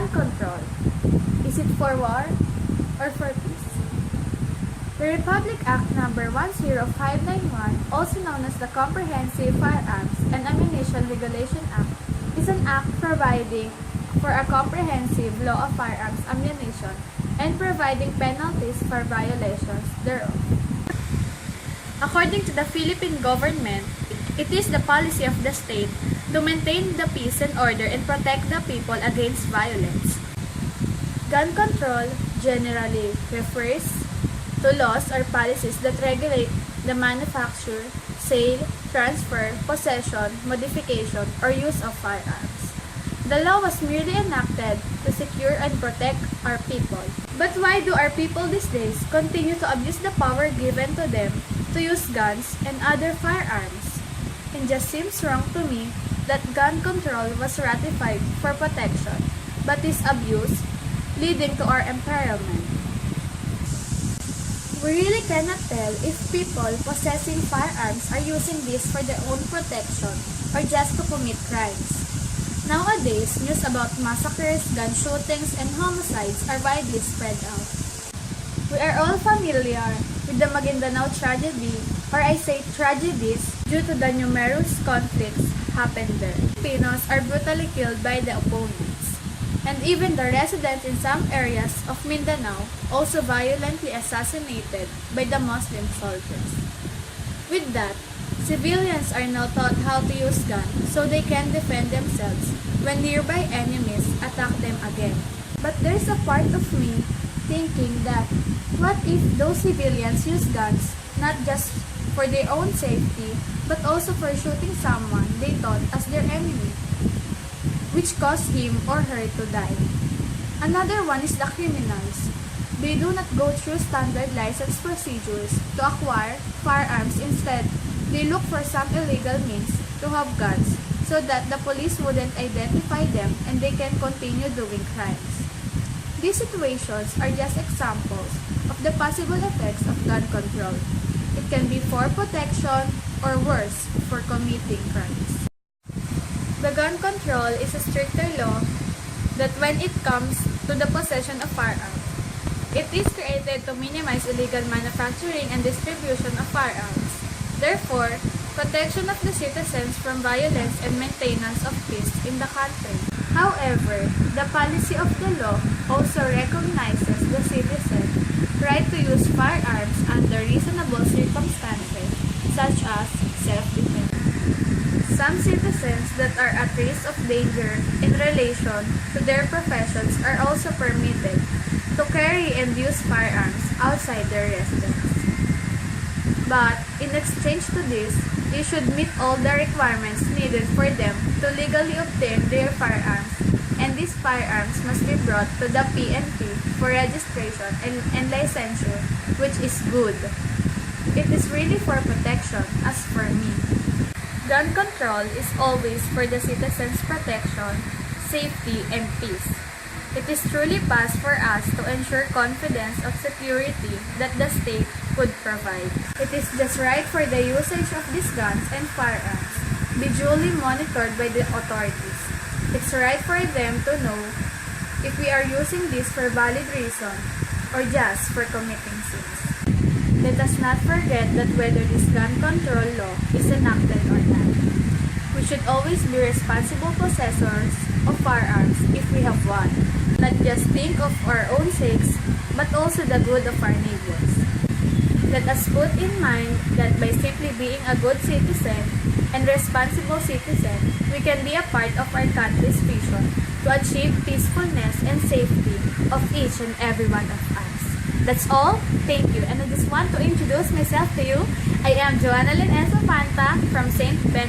Gun control. Is it for war or for peace? The Republic Act No. 10591, also known as the Comprehensive Firearms and Ammunition Regulation Act, is an act providing for a comprehensive law of firearms ammunition and providing penalties for violations thereof. According to the Philippine government, it is the policy of the state to maintain the peace and order and protect the people against violence. Gun control generally refers to laws or policies that regulate the manufacture, sale, transfer, possession, modification, or use of firearms. The law was merely enacted to secure and protect our people. But why do our people these days continue to abuse the power given to them to use guns and other firearms? It just seems wrong to me that gun control was ratified for protection, but is abused, leading to our impairment. We really cannot tell if people possessing firearms are using this for their own protection or just to commit crimes. Nowadays, news about massacres, gun shootings, and homicides are widely spread out. We are all familiar with the Maguindanao tragedy, or I say tragedies, due to the numerous conflicts happened there. Filipinos are brutally killed by the opponents, and even the residents in some areas of Mindanao also violently assassinated by the Muslim soldiers. With that, civilians are now taught how to use guns so they can defend themselves when nearby enemies attack them again. But there's a part of me thinking that what if those civilians use guns not just for their own safety but also for shooting someone they thought as their enemy, which caused him or her to die? Another one is the criminals. They do not go through standard license procedures to acquire firearms. Instead, they look for some illegal means to have guns so that the police wouldn't identify them and they can continue doing crimes. These situations are just examples of the possible effects of gun control. It can be for protection or worse, for committing crimes. The gun control is a stricter law that when it comes to the possession of firearms, it is created to minimize illegal manufacturing and distribution of firearms. Therefore, protection of the citizens from violence and maintenance of peace in the country. However, the policy of the law also recognizes the citizen's right to use firearms under reasonable circumstances, such as self-defense. Some citizens that are at risk of danger in relation to their professions are also permitted to carry and use firearms outside their residence. But, in exchange to this, they should meet all the requirements needed for them to legally obtain their firearms, and these firearms must be brought to the PNP for registration and licensure, which is good. It is really for protection, as for me. Gun control is always for the citizens' protection, safety, and peace. It is truly past for us to ensure confidence of security that the state could provide. It is just right for the usage of these guns and firearms be duly monitored by the authorities. It's right for them to know if we are using this for valid reason or just for committing sins. Let us not forget that whether this gun control law is enacted or not, we should always be responsible possessors of firearms if we have one. Not just think of our own sakes, but also the good of our neighbors. Let us put in mind that by simply being a good citizen and responsible citizen, we can be a part of our country's vision to achieve peacefulness and safety of each and every one of us. That's all. Thank you. And I just want to introduce myself to you. I am Joanna Lynn Esofanta from St. Ben.